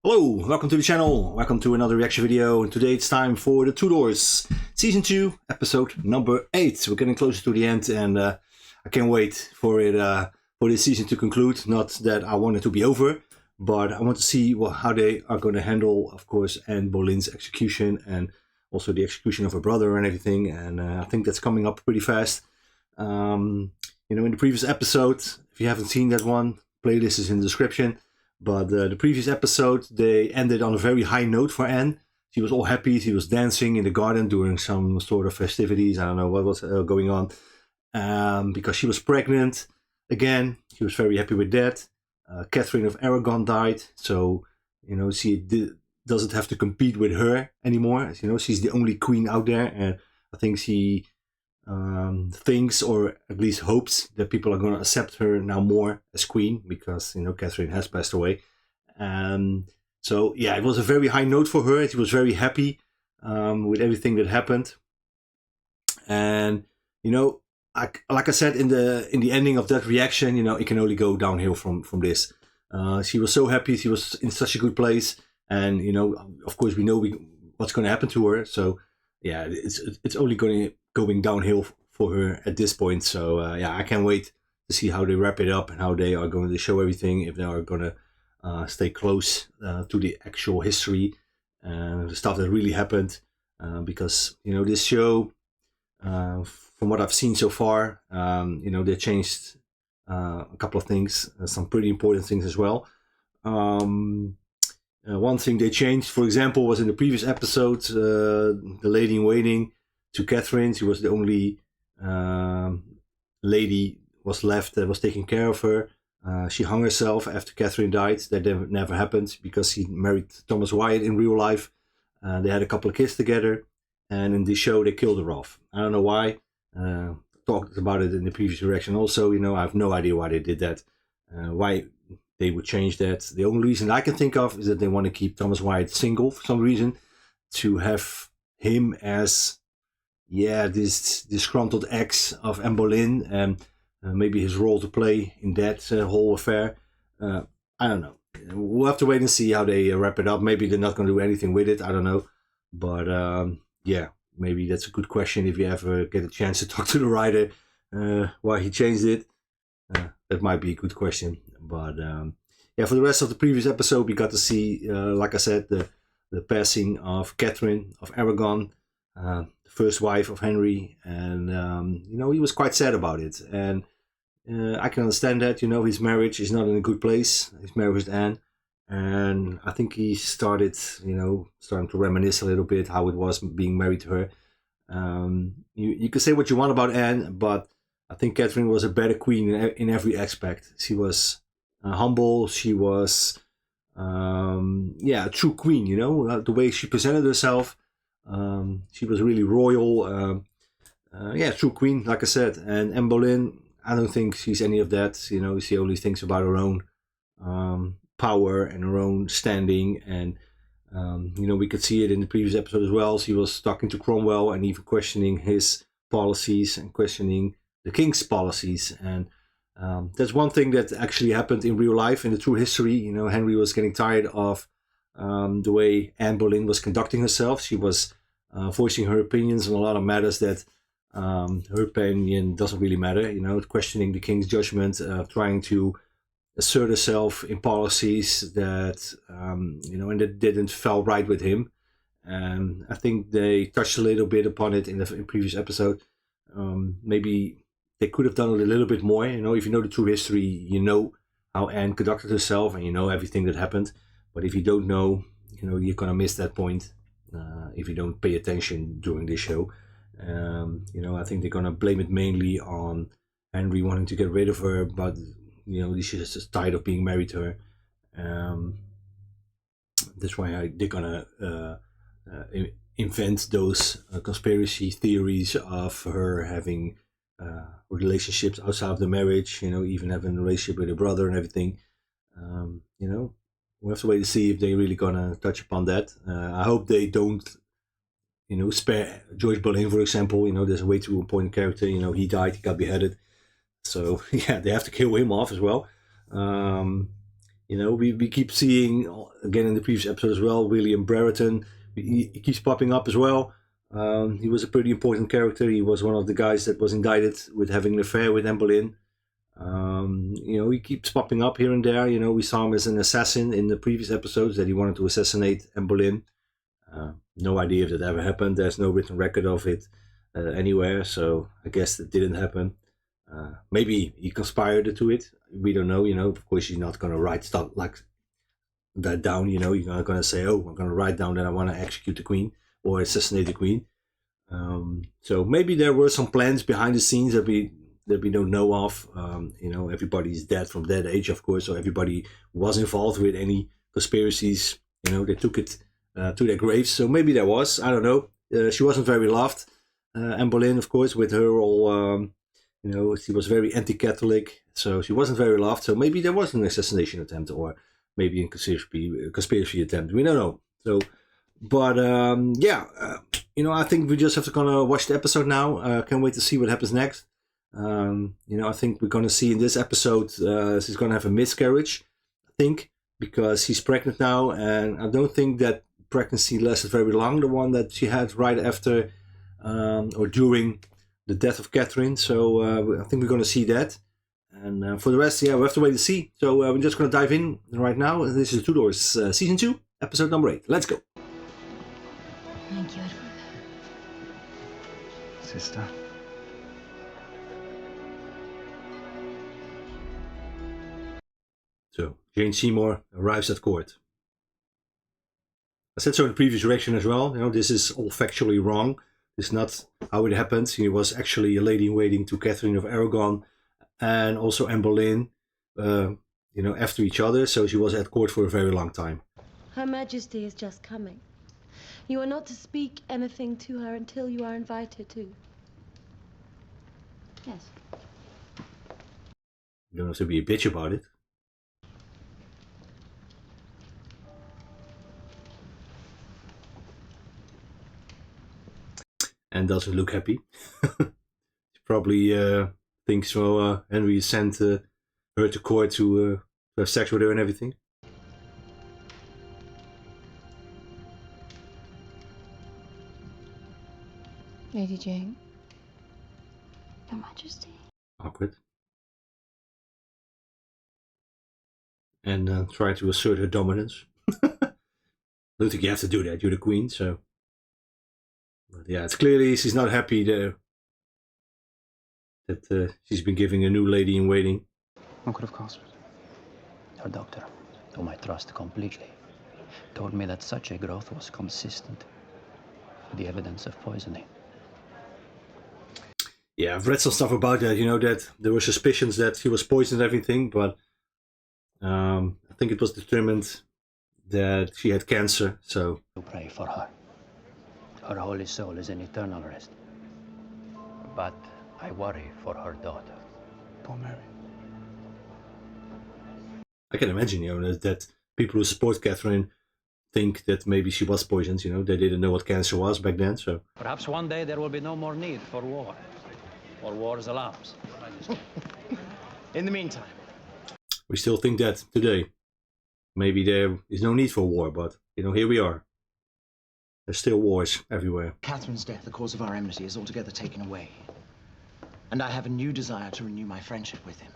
Hello, welcome to the channel, welcome to another reaction video, and today it's time for the Tudors Season 2, episode number 8. We're getting closer to the end and I can't wait for it, for this season to conclude. Not that I want it to be over, but I want to see how they are going to handle, of course, Anne Boleyn's execution and also the execution of her brother and everything, and I think that's coming up pretty fast. In the previous episode, if you haven't seen that one, playlist is in the description. But the previous episode, they ended on a very high note for Anne. She was all happy. She was dancing in the garden during some sort of festivities. I don't know what was going on. Because she was pregnant again. She was very happy with that. Catherine of Aragon died. So, she doesn't have to compete with her anymore. As you know, she's the only queen out there. And I think she thinks, or at least hopes, that people are going to accept her now more as queen because Catherine has passed away. So yeah, it was a very high note for her. She was very happy with everything that happened, and like I said in the ending of that reaction, it can only go downhill from this. She was so happy. She was in such a good place, and of course we know what's going to happen to her. So yeah, it's only going downhill for her at this point. So yeah, I can't wait to see how they wrap it up and how they are going to show everything, if they are going to stay close to the actual history and the stuff that really happened. Because this show, from what I've seen so far, they changed a couple of things, some pretty important things as well. One thing they changed, for example, was in the previous episode, the lady in waiting to Catherine. She was the only lady was left that was taking care of her. She hung herself after Catherine died. That never happened because she married Thomas Wyatt in real life. They had a couple of kids together, and in this show they killed her off. I don't know why. Talked about it in the previous reaction also. I have no idea why they did that. Why they would change that. The only reason I can think of is that they want to keep Thomas Wyatt single for some reason, to have him as this disgruntled ex of Anne Boleyn, and maybe his role to play in that whole affair. I don't know. We'll have to wait and see how they wrap it up. Maybe they're not going to do anything with it. I don't know. But yeah, maybe that's a good question if you ever get a chance to talk to the writer why he changed it. That might be a good question. But yeah, for the rest of the previous episode, we got to see, like I said, the passing of Catherine of Aragon, the first wife of Henry, and he was quite sad about it. And I can understand that. His marriage is not in a good place. His marriage with Anne, and I think he started, starting to reminisce a little bit how it was being married to her. You can say what you want about Anne, but I think Catherine was a better queen in every aspect. She was humble. She was, a true queen. The way she presented herself. She was really royal. True queen, like I said. And Anne Boleyn, I don't think she's any of that. She only thinks about her own power and her own standing. And we could see it in the previous episode as well. She was talking to Cromwell and even questioning his policies and questioning the king's policies. And that's one thing that actually happened in real life, in the true history. Henry was getting tired of the way Anne Boleyn was conducting herself. She was voicing her opinions on a lot of matters that her opinion doesn't really matter. Questioning the king's judgment, trying to assert herself in policies that and that didn't feel right with him. And I think they touched a little bit upon it in the previous episode. Maybe they could have done it a little bit more. If you know the true history, you know how Anne conducted herself, and you know everything that happened. But if you don't know, you're gonna miss that point if you don't pay attention during this show. I think they're gonna blame it mainly on Henry wanting to get rid of her, but she's just tired of being married to her. That's why they're gonna invent those conspiracy theories of her having relationships outside of the marriage. Even having a relationship with her brother and everything. We'll have to wait to see if they're really gonna touch upon that. I hope they don't, spare George Boleyn, for example. There's a way too important character. He died, he got beheaded. So yeah, they have to kill him off as well. You know, we keep seeing, again in the previous episode as well, William Brereton. He keeps popping up as well. He was a pretty important character. He was one of the guys that was indicted with having an affair with Anne Boleyn. You know, he keeps popping up here and there. You know, we saw him as an assassin in the previous episodes, that he wanted to assassinate Anne Boleyn. No idea if that ever happened. There's no written record of it anywhere, so I guess it didn't happen. Maybe he conspired to it. We don't know. You know, of course, you're not going to write stuff like that down. You know, you're not going to say, "Oh, I'm going to write down that I want to execute the queen or assassinate the queen." So maybe there were some plans behind the scenes that we don't know of. You know, everybody's dead from that age, of course, so everybody was involved with any conspiracies. You know, they took it to their graves. So maybe there was. I don't know. She wasn't very loved. Anne Boleyn, of course, with her all. You know, she was very anti-Catholic, so she wasn't very loved. So maybe there was an assassination attempt, or maybe a conspiracy attempt. We don't know. So, but yeah, you know, I think we just have to kind of watch the episode now. Can't wait to see what happens next. You know, I think we're going to see in this episode she's going to have a miscarriage, I think, because she's pregnant now, and I don't think that pregnancy lasted very long, the one that she had right after or during the death of Catherine. So I think we're going to see that. And for the rest, yeah, we have to wait to see. So we're just going to dive in right now. This is Tudors Season 2, Episode number 8. Let's go. Thank you, Edward. Sister. So, Jane Seymour arrives at court. I said so in the previous reaction as well. You know, this is all factually wrong. This is not how it happened. He was actually a lady in waiting to Catherine of Aragon and also Anne Boleyn, you know, after each other. So she was at court for a very long time. Her Majesty is just coming. You are not to speak anything to her until you are invited to. Yes. You don't have to be a bitch about it. And doesn't look happy. She probably thinks, well, Henry sent her to court to have sex with her and everything. Lady Jane. Your Majesty. Awkward. And try to assert her dominance. Don't think you have to do that. You're the queen, so. But yeah, it's clearly she's not happy that she's been giving a new lady in waiting. What could have caused it? Her doctor, whom I trust completely, told me that such a growth was consistent with the evidence of poisoning. Yeah, I've read some stuff about that, you know, that there were suspicions that she was poisoned and everything, but I think it was determined that she had cancer, so. To pray for her. Her holy soul is in eternal rest. But I worry for her daughter. Poor Mary. I can imagine, you know, that people who support Catherine think that maybe she was poisoned, you know, they didn't know what cancer was back then, so. Perhaps one day there will be no more need for war. Or war's alarms. In the meantime. We still think that today. Maybe there is no need for war, but, you know, here we are. There's still wars everywhere. Catherine's death, the cause of our enmity, is altogether taken away. And I have a new desire to renew my friendship with him.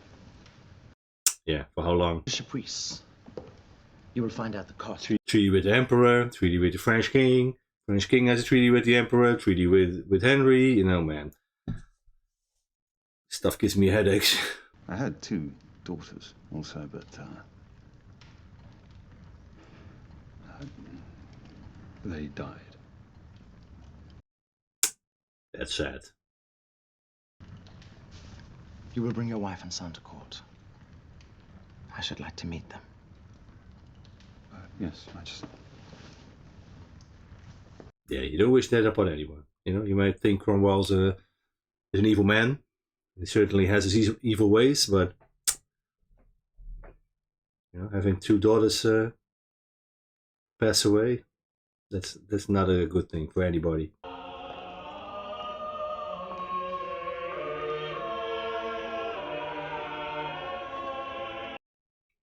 Yeah, for how long? Bishop Rhys, you will find out the cost. Treaty with the Emperor, treaty with the French King. French King has a treaty with the Emperor, treaty with Henry. You know, man. Stuff gives me headaches. I had 2 daughters also, but they died. That's sad. You will bring your wife and son to court. I should like to meet them. Yes, Majesty. Yeah, you don't wish that upon anyone. You know, you might think Cromwell's is an evil man. He certainly has his evil ways, but you know, having 2 daughters pass away, that's not a good thing for anybody.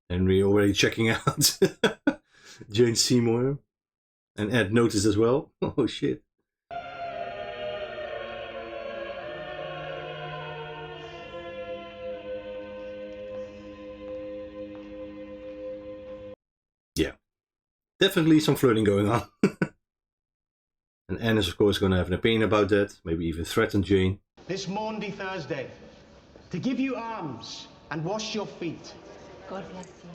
Henry already checking out Jane Seymour. And Ed noticed as well. Oh shit. Yeah. Definitely some flirting going on. And Anne is of course going to have an opinion about that. Maybe even threaten Jane. This Maundy Thursday, to give you alms and wash your feet. God bless you.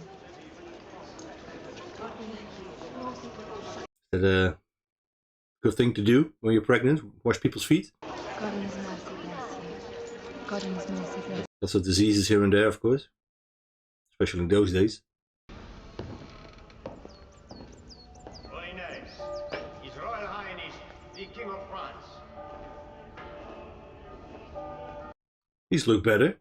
God bless you. Is that a good thing to do when you're pregnant? Wash people's feet? God in his mercy bless you. God in his mercy bless you. Lots of diseases here and there, of course. Especially in those days. His Royal Highness, the King of France. He's looked better.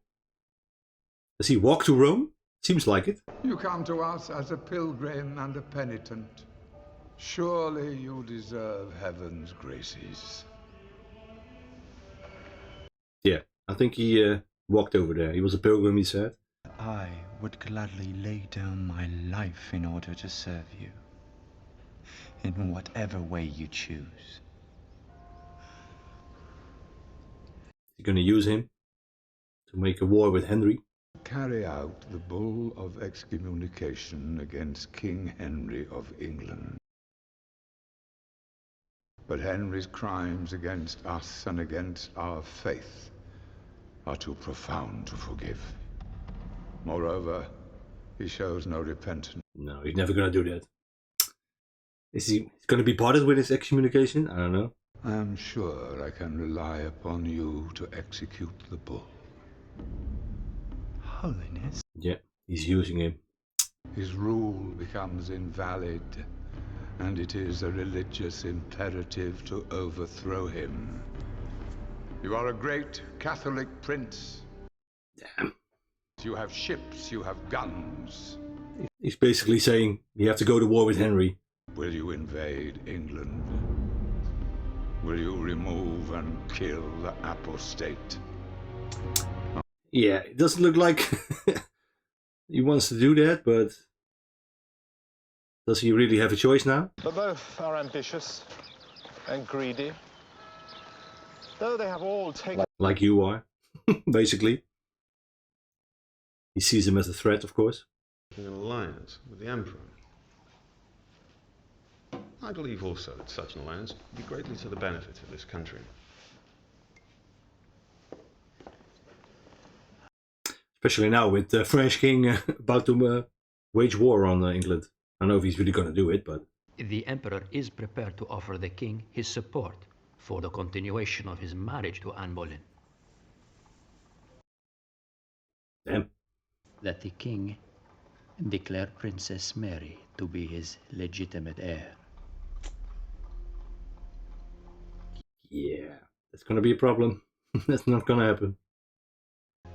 Does he walk to Rome? Seems like it. You come to us as a pilgrim and a penitent. Surely you deserve heaven's graces. Yeah, I think he walked over there. He was a pilgrim, he said. I would gladly lay down my life in order to serve you, in whatever way you choose. He's going to use him to make a war with Henry. Carry out the bull of excommunication against King Henry of England. But Henry's crimes against us and against our faith are too profound to forgive. Moreover, he shows no repentance. No, he's never going to do that. Is he going to be bothered with his excommunication? I don't know. I am sure I can rely upon you to execute the bull. Holiness? Yeah, he's using him. His rule becomes invalid, and it is a religious imperative to overthrow him. You are a great Catholic prince. Damn. You have ships, you have guns. He's basically saying you have to go to war with Henry. Will you invade England? Will you remove and kill the apostate? Yeah, it doesn't look like he wants to do that, but does he really have a choice now? But both are ambitious and greedy, though they have all taken... Like you are, basically. He sees him as a threat, of course. An alliance with the Emperor. I believe also that such an alliance would be greatly to the benefit of this country. Especially now with the French king about to wage war on England. I don't know if he's really going to do it, but... The Emperor is prepared to offer the King his support for the continuation of his marriage to Anne Boleyn. Damn. That the King declare Princess Mary to be his legitimate heir. Yeah, that's going to be a problem. That's not going to happen.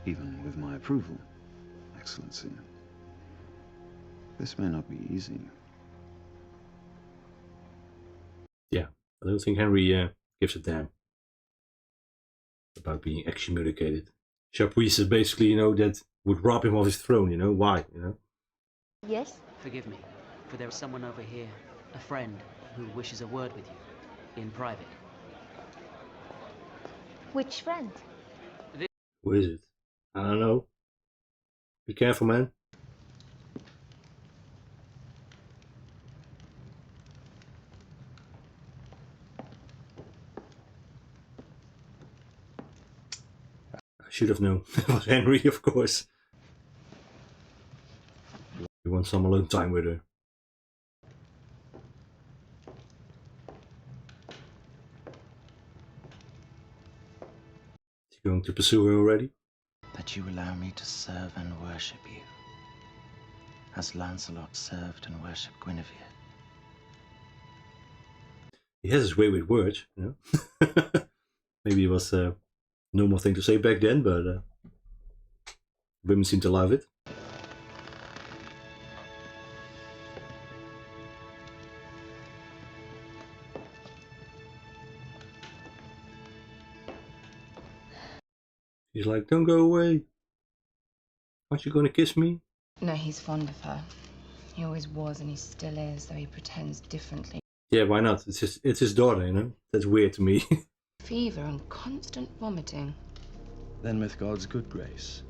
Even with my approval, Excellency. This may not be easy. Yeah, I don't think Henry gives a damn about being excommunicated. Chapuis says basically, you know, that would rob him of his throne, you know, why, you know? Yes? Forgive me, for there is someone over here, a friend, who wishes a word with you, in private. Which friend? Who is it? I don't know. Be careful, man. I should have known. It was Henry, of course. He wants some alone time with her. Is he going to pursue her already? That you allow me to serve and worship you, as Lancelot served and worshipped Guinevere. He has his way with words, you know. Maybe it was a normal thing to say back then, but women seem to love it. He's like, don't go away. Aren't you going to kiss me? No, he's fond of her. He always was, and he still is, though he pretends differently. Yeah, why not? It's his daughter, you know? That's weird to me. Fever and constant vomiting. Then with God's good grace,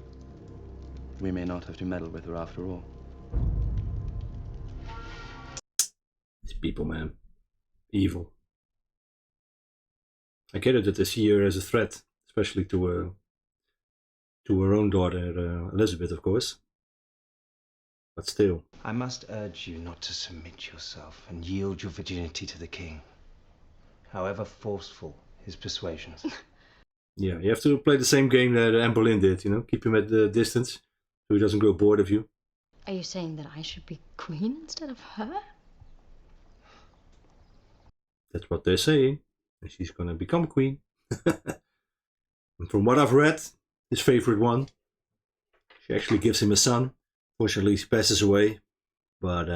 we may not have to meddle with her after all. These people, man. Evil. I get it that they see her as a threat, especially to her own daughter, Elizabeth, of course. But still. I must urge you not to submit yourself and yield your virginity to the king, however forceful his persuasions. Yeah, you have to play the same game that Anne Boleyn did, you know? Keep him at the distance, so he doesn't grow bored of you. Are you saying that I should be queen instead of her? That's what they're saying. And she's gonna become queen. And from what I've read, his favorite one, she actually gives him a son. Fortunately, he passes away. But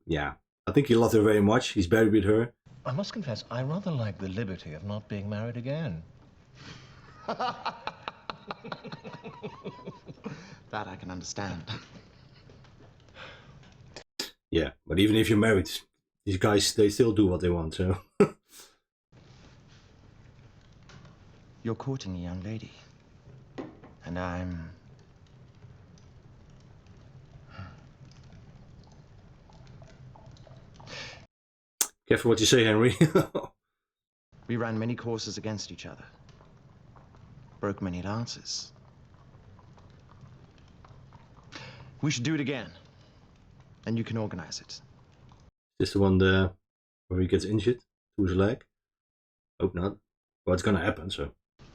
yeah, I think he loved her very much. He's buried with her. I must confess, I rather like the liberty of not being married again. That I can understand. Yeah, but even if you're married, these guys, they still do what they want, so. You're courting a young lady. And I'm... Careful what you say, Henry. We ran many courses against each other. Broke many lances. We should do it again. And you can organize it. Is this the one there where he gets injured to his leg? Hope not. Well, it's gonna happen, so.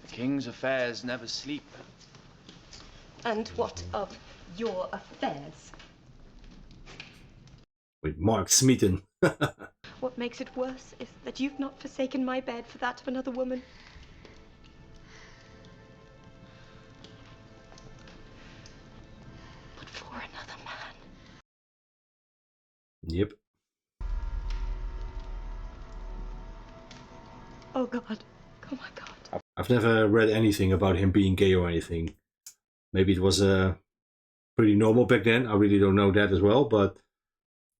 The king's affairs never sleep. And what of your affairs? With Mark Smeaton. What makes it worse is that you've not forsaken my bed for that of another woman. But for another man. Yep. Oh God. Oh my God. I've never read anything about him being gay or anything. Maybe it was pretty normal back then. I really don't know that as well, but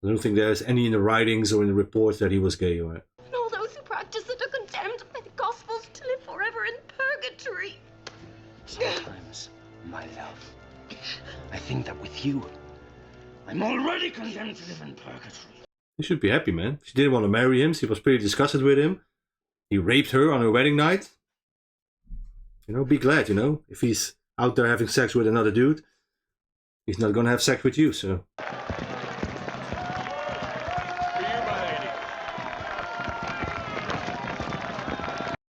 I don't think there's any in the writings or in the reports that he was gay or... And all those who practice it are condemned by the Gospels to live forever in purgatory. Sometimes, my love, I think that with you, I'm already condemned to live in purgatory. You should be happy, man. She didn't want to marry him. She was pretty disgusted with him. He raped her on her wedding night. You know, be glad, you know. If he's out there having sex with another dude, he's not gonna have sex with you, so...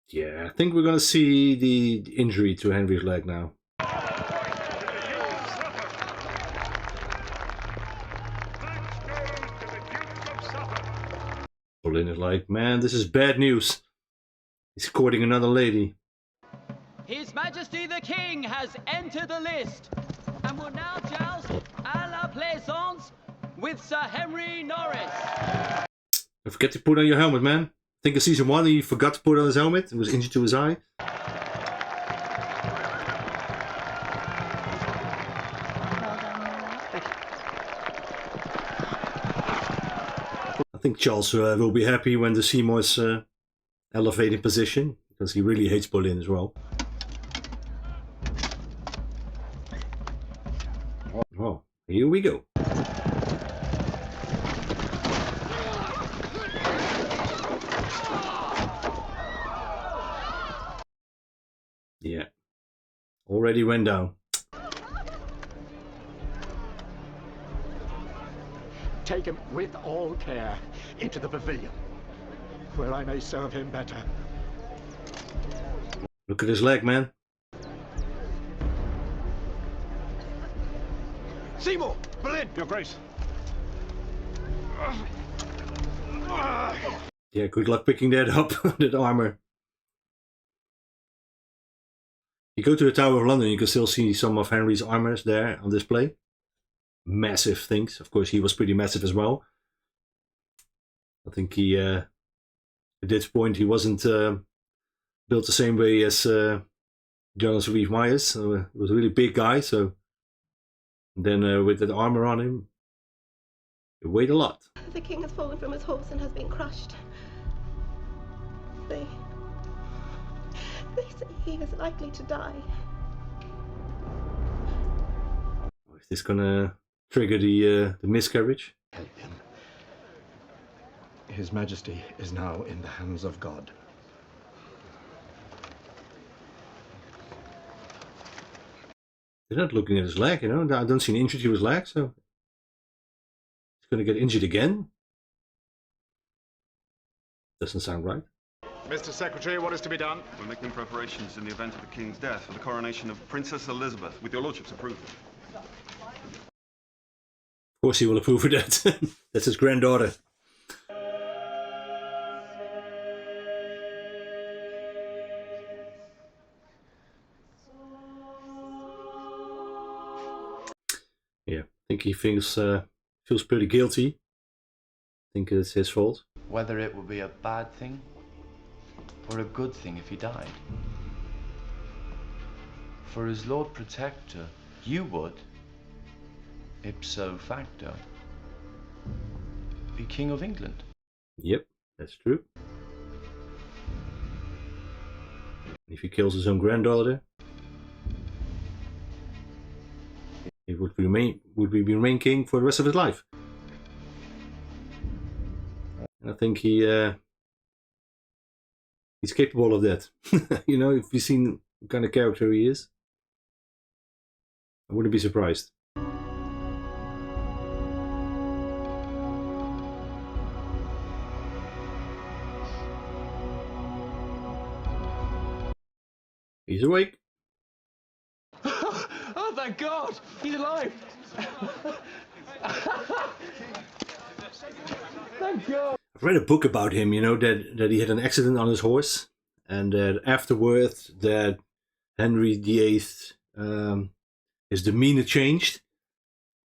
Yeah, I think we're gonna see the injury to Henry's leg now. Boleyn is like, man, this is bad news. He's courting another lady. His Majesty the King has entered the list and will now joust à la plaisance with Sir Henry Norris. Don't forget to put on your helmet, man. I think in season 1 he forgot to put on his helmet. It was injured to his eye. I think Charles will be happy when the Seymours elevate in position, because he really hates Boleyn as well. Oh, here we go. Yeah, already went down. Take him with all care into the pavilion, where I may serve him better. Look at his leg, man. Seymour! Boleyn! Your Grace. Yeah, good luck picking that up, that armor. You go to the Tower of London, you can still see some of Henry's armors there on display. Massive things. Of course, he was pretty massive as well. I think he, at this point, he wasn't built the same way as Jonas Rhys Meyers. He was a really big guy, so And then with that armor on him, it weighed a lot. The king has fallen from his horse and has been crushed. They say he is likely to die. Is this gonna trigger the miscarriage? Help him. His Majesty is now in the hands of God. They're not looking at his leg, you know. I don't see an injury to his leg, so he's gonna get injured again. Doesn't sound right. Mr. Secretary, what is to be done? We're making preparations in the event of the King's death for the coronation of Princess Elizabeth, with your lordship's approval. Of course he will approve of that. That's his granddaughter. Yeah, I think he feels pretty guilty. I think it's his fault. Whether it would be a bad thing or a good thing if he died. For as Lord Protector, you would, ipso facto, be King of England. Yep, that's true. If he kills his own granddaughter, he would remain king for the rest of his life. And I think he's capable of that. You know, if you've seen what kind of character he is, I wouldn't be surprised. He's awake. Oh, thank God! He's alive! Thank God! I've read a book about him, you know, that he had an accident on his horse, and that afterwards that Henry VIII, his demeanor changed,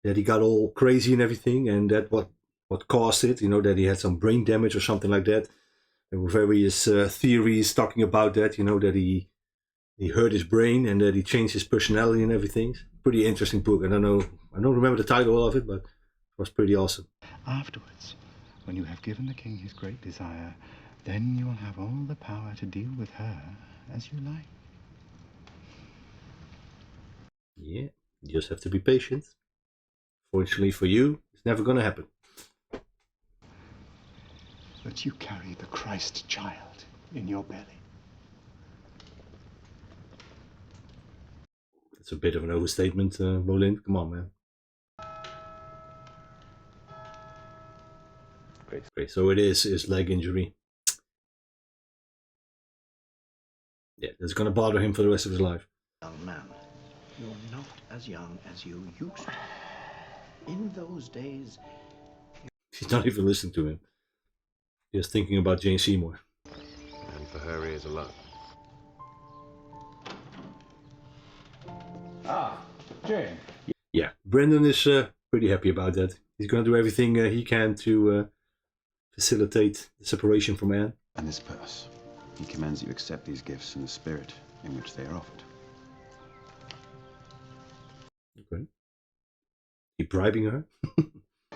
that he got all crazy and everything, and that what caused it, you know, that he had some brain damage or something like that. There were various theories talking about that, you know, that he hurt his brain and that he changed his personality and everything. Pretty interesting book. I don't remember the title of it, but it was pretty awesome. Afterwards, when you have given the king his great desire, then you will have all the power to deal with her as you like. Yeah, you just have to be patient. Fortunately for you, it's never going to happen. That you carry the Christ child in your belly. It's a bit of an overstatement, Bolin. Come on, man. Great. So it is his leg injury. Yeah, that's going to bother him for the rest of his life. Young man, you're not as young as you used to. In those days... She's not even listening to him. He's thinking about Jane Seymour. And for her ears alone. Ah, Jane. Yeah, Brendan is pretty happy about that. He's going to do everything he can to facilitate the separation from Anne. And this purse. He commands you accept these gifts in the spirit in which they are offered. Okay. You bribing her?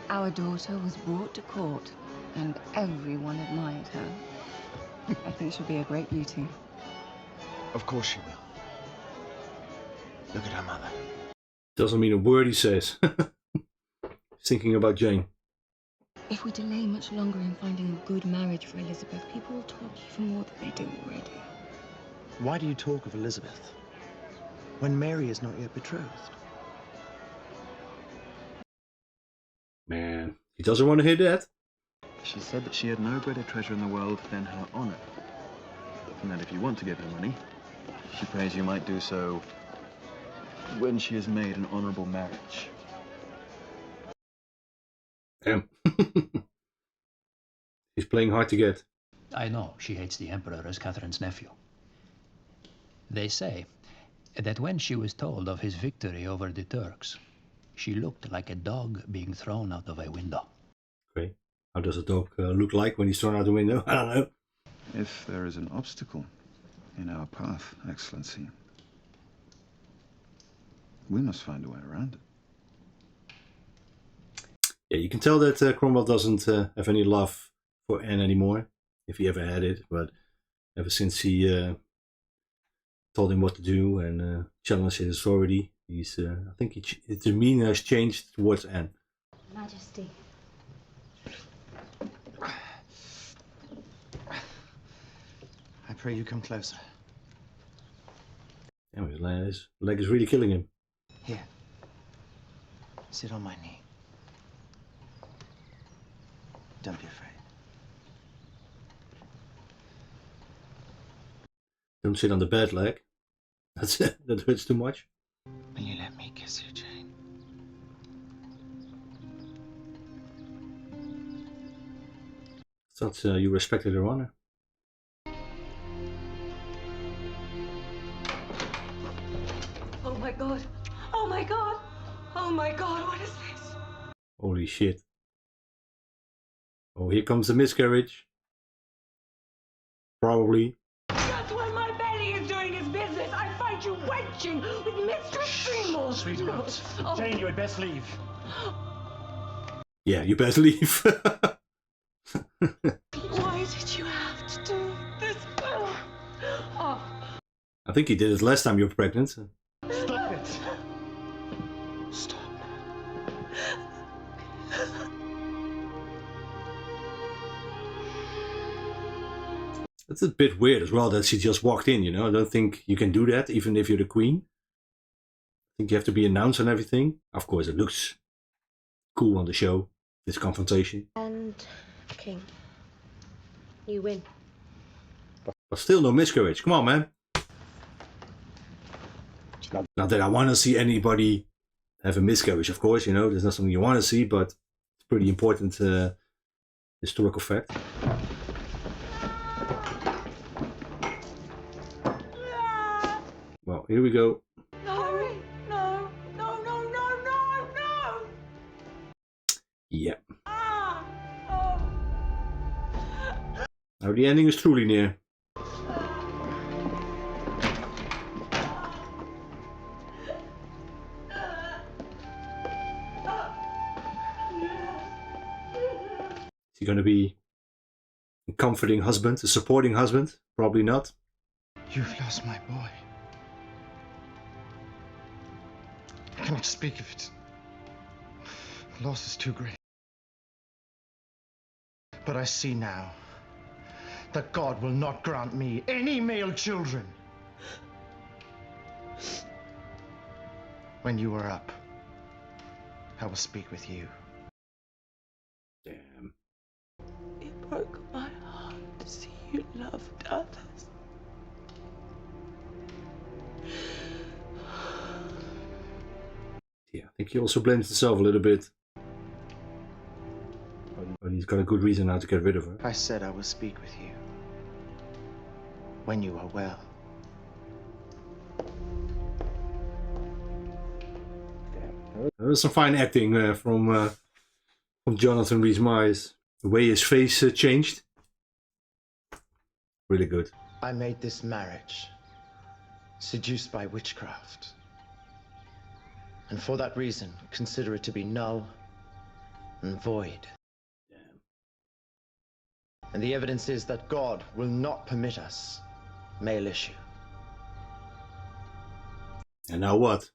Our daughter was brought to court, and everyone admired her. I think she'll be a great beauty. Of course she will. Look at her mother. Doesn't mean a word he says. He's thinking about Jane. If we delay much longer in finding a good marriage for Elizabeth, people will talk even more than they do already. Why do you talk of Elizabeth when Mary is not yet betrothed? Man, he doesn't want to hear that. She said that she had no greater treasure in the world than her honor. And that if you want to give her money, she prays you might do so when she has made an honorable marriage. Damn. He's playing hard to get. I know she hates the Emperor as Catherine's nephew. They say that when she was told of his victory over the Turks, she looked like a dog being thrown out of a window. Okay. How does a dog look like when he's thrown out the window? I don't know. If there is an obstacle in our path, Excellency, we must find a way around it. Yeah, you can tell that Cromwell doesn't have any love for Anne anymore, if he ever had it, but ever since he told him what to do and challenged his authority, he's, I think his demeanor has changed towards Anne. Majesty. I pray you come closer. Damn, his leg is really killing him. Here. Sit on my knee. Don't be afraid. Don't sit on the bed leg. That hurts too much. Will you let me kiss you, Jane? Thought you respected her honor. Oh my god. Oh my god. Oh my god, what is this? Holy shit. Oh, here comes the miscarriage. Probably. Just when my belly is doing its business, I find you wenching with Mistress Seymour. Sweetheart. Oh. Jane, you had best leave. Yeah, you better leave. Why did you have to do this? Oh. I think he did it last time you were pregnant. Stop it. Stop. It's a bit weird as well that she just walked in, you know. I don't think you can do that, even if you're the queen. I think you have to be announced and everything. Of course, it looks cool on the show, this confrontation. And King, you win. But still no miscarriage. Come on, man. Not that I want to see anybody have a miscarriage, of course, you know. There's not something you want to see, but it's pretty important historical fact. Well, here we go. No, no, no, no, no, no, no. Yeah. Now the ending is truly near. Is he going to be a comforting husband, a supporting husband? Probably not. You've lost my boy. I cannot speak of it. The loss is too great. But I see now that God will not grant me any male children. When you are up, I will speak with you. Damn. It broke my heart to see you loved others. Yeah, I think he also blames himself a little bit. But he's got a good reason now to get rid of her. I said I will speak with you when you are well. There was some fine acting from Jonathan Rhys Meyers. The way his face changed. Really good. I made this marriage seduced by witchcraft. And for that reason, consider it to be null and void. Damn. And the evidence is that God will not permit us male issue. And now what?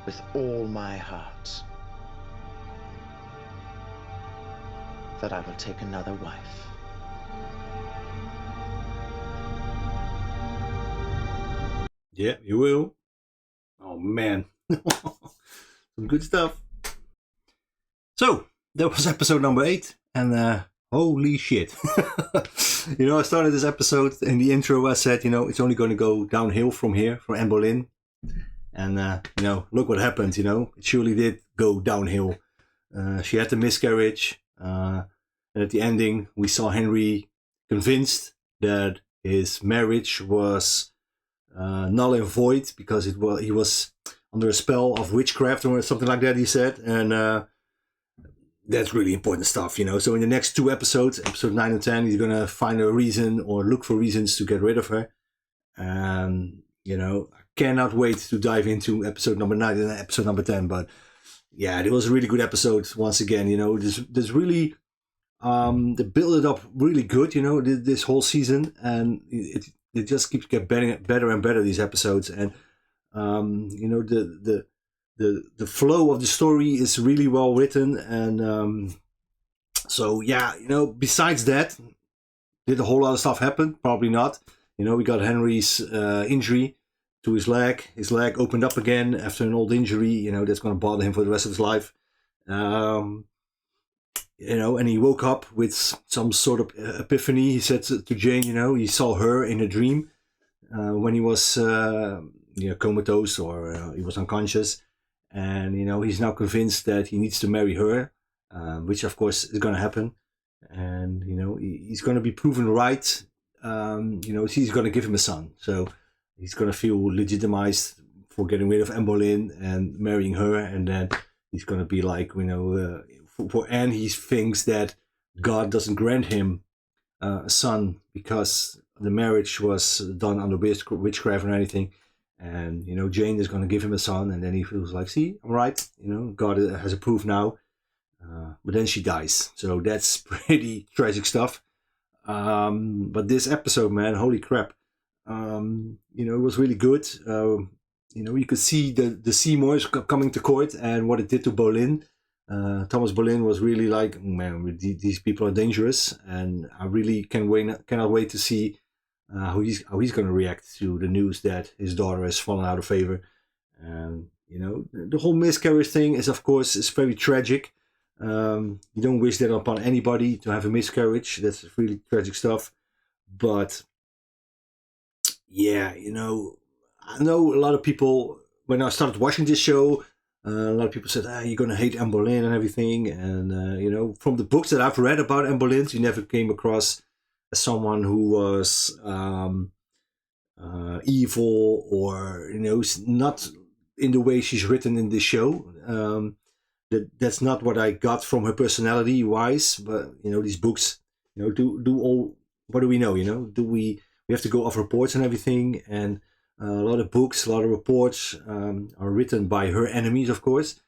With all my heart, that I will take another wife. Yeah, you will. Oh man. Some good stuff. So, that was episode number 8. And holy shit. You know, I started this episode in the intro. I said, you know, it's only going to go downhill from here, from Anne Boleyn. And, you know, look what happened, you know. It surely did go downhill. She had the miscarriage. And at the ending, we saw Henry convinced that his marriage was null and void because he was under a spell of witchcraft or something like that, he said. And that's really important stuff, you know. So in the next 2 episodes, episode 9 and 10, he's going to find a reason or look for reasons to get rid of her. And, you know, I cannot wait to dive into episode number 9 and episode number 10. But yeah, it was a really good episode once again. You know, there's really they build it up really good. You know, this whole season, and it just keeps getting better and better, these episodes. And you know, the flow of the story is really well written. And so yeah, you know, besides that, did a whole lot of stuff happen? Probably not. You know, we got Henry's injury to his leg. His leg opened up again after an old injury. You know, that's going to bother him for the rest of his life. You know, and he woke up with some sort of epiphany. He said to Jane, you know, he saw her in a dream when he was you know, comatose, or he was unconscious. And, you know, he's now convinced that he needs to marry her, which of course is going to happen. And, you know, he's going to be proven right. You know, she's going to give him a son. So he's going to feel legitimized for getting rid of Anne Boleyn and marrying her. And then he's going to be like, you know, for Anne, he thinks that God doesn't grant him a son because the marriage was done under witchcraft or anything. And, you know, Jane is going to give him a son. And then he feels like, see, I'm right. You know, God has approved now. But then she dies. So that's pretty tragic stuff. But this episode, man, holy crap. You know, it was really good. You know, you could see the Seymours coming to court and what it did to Boleyn. Thomas Boleyn was really like, man, these people are dangerous, and I really cannot wait to see how he's going to react to the news that his daughter has fallen out of favor. And you know, the whole miscarriage thing is, of course, is very tragic. You don't wish that upon anybody, to have a miscarriage. That's really tragic stuff. But yeah, you know, I know a lot of people, when I started watching this show, a lot of people said, you're going to hate Anne Boleyn and everything. And, you know, from the books that I've read about Anne Boleyn, you never came across as someone who was evil, or, you know, not in the way she's written in this show. That's not what I got from her personality wise. But, you know, these books, you know, do all, what do we know? You know, we have to go off reports and everything. And a lot of books, a lot of reports are written by her enemies, of course.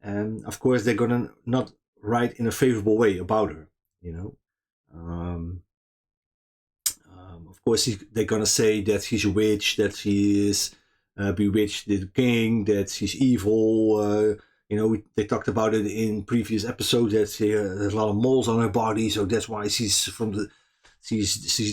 And of course, they're going to not write in a favorable way about her, you know. Of course, they're going to say that she's a witch, that she is bewitched the king, that she's evil. You know, they talked about it in previous episodes, that there's a lot of moles on her body, so that's why she's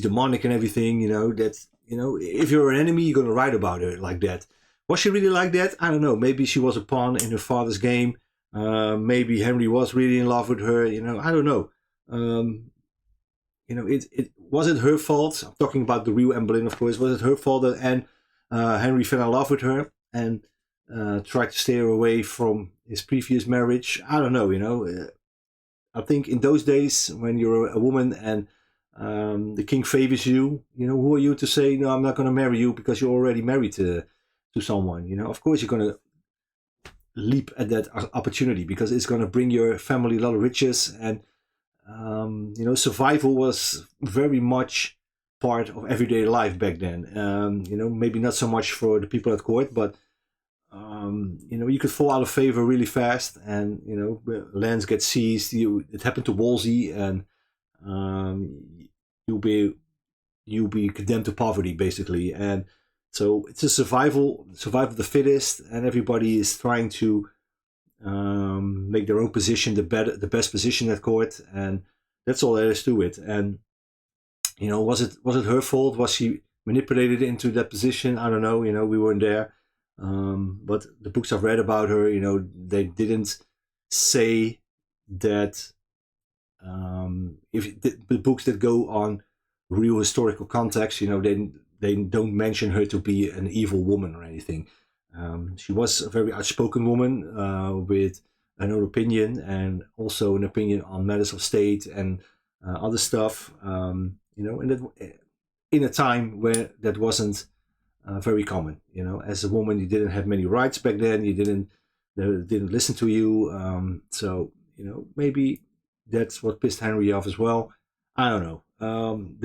demonic and everything. You know, that, you know, if you're an enemy, you're going to write about her like that. Was she really like that? I don't know. Maybe she was a pawn in her father's game. Maybe Henry was really in love with her. You know, I don't know. You know, it wasn't her fault. I'm talking about the real Anne Boleyn, of course. Was it her fault that Henry fell in love with her and tried to steer away from his previous marriage? I don't know. You know, I think in those days, when you're a woman and the king favors you, you know, who are you to say, no, I'm not going to marry you because you're already married to someone? You know, of course you're going to leap at that opportunity because it's going to bring your family a lot of riches. And you know, survival was very much part of everyday life back then. You know, maybe not so much for the people at court, but you know, you could fall out of favor really fast, and you know, lands get seized. It happened to Wolsey, and you'll be condemned to poverty, basically. And so it's a survival of the fittest, and everybody is trying to make their own position the best position at court, and that's all there is to it. And you know, was it her fault? Was she manipulated into that position? I don't know. You know, we weren't there. But the books I've read about her, you know, they didn't say that. If the books that go on real historical context, you know, they don't mention her to be an evil woman or anything. She was a very outspoken woman with an own opinion, and also an opinion on matters of state and other stuff. You know, and that, in a time where that wasn't very common. You know, as a woman, you didn't have many rights back then. They didn't listen to you. So you know, maybe that's what pissed Henry off as well. I don't know.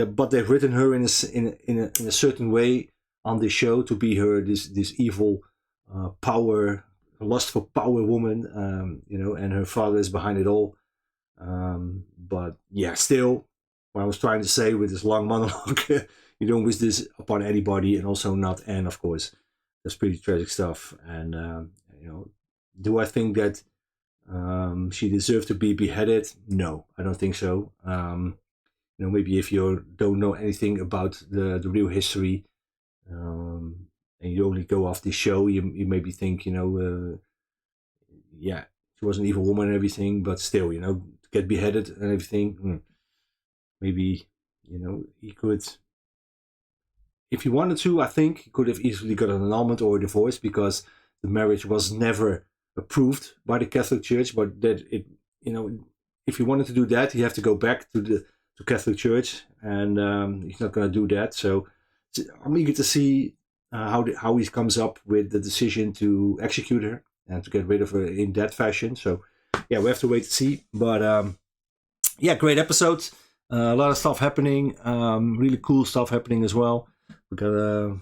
But they've written her in a certain way on this show to be her this evil power lust for power woman, you know, and her father is behind it all. But yeah, still, what I was trying to say with this long monologue, you don't wish this upon anybody, and also not Anne, of course. That's pretty tragic stuff. And you know, do I think that she deserved to be beheaded? No, I don't think so. You know, maybe if you don't know anything about the real history, and you only go off this show, you maybe think, you know, yeah, she was an evil woman and everything, but still, you know, to get beheaded and everything, maybe, you know, he could, if he wanted to, I think he could have easily got an annulment or a divorce, because the marriage was never approved by the Catholic Church. But that it, you know, if he wanted to do that, he have to go back to Catholic Church, and he's not going to do that. So I'm eager to see how he comes up with the decision to execute her and to get rid of her in that fashion. So yeah, we have to wait to see. But yeah, great episode. A lot of stuff happening. Really cool stuff happening as well. We got a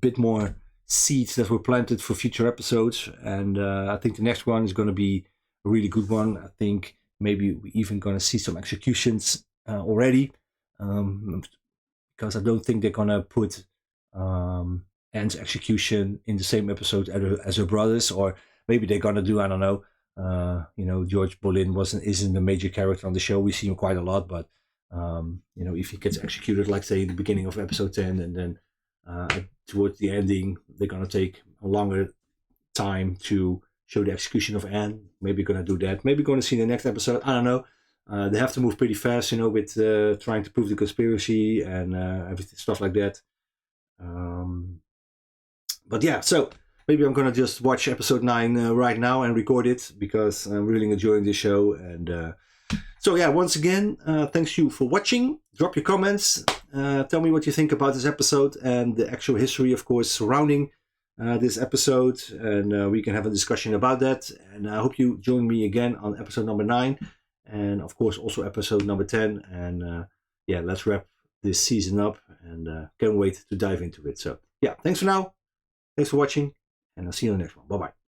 bit more seeds that were planted for future episodes, and I think the next one is going to be a really good one. I think maybe we're even going to see some executions already, because I don't think they're going to put Anne's execution in the same episode as her brother's, or maybe they're going to do, I don't know. You know, George Boleyn isn't a major character on the show. We see him quite a lot, but you know, if he gets executed, like say in the beginning of episode 10, and then towards the ending, they're going to take a longer time to show the execution of Anne. Maybe going to do that. Maybe going to see in the next episode. I don't know. They have to move pretty fast, you know, with trying to prove the conspiracy and everything, stuff like that. But yeah, so maybe I'm going to just watch episode 9 right now and record it, because I'm really enjoying this show. And so yeah, once again, thanks you for watching. Drop your comments. Tell me what you think about this episode and the actual history, of course, surrounding this episode. And we can have a discussion about that. And I hope you join me again on episode number 9. And of course, also episode number 10. And yeah, let's wrap this season up. And can't wait to dive into it. So yeah, thanks for now. Thanks for watching. And I'll see you in the next one. Bye-bye.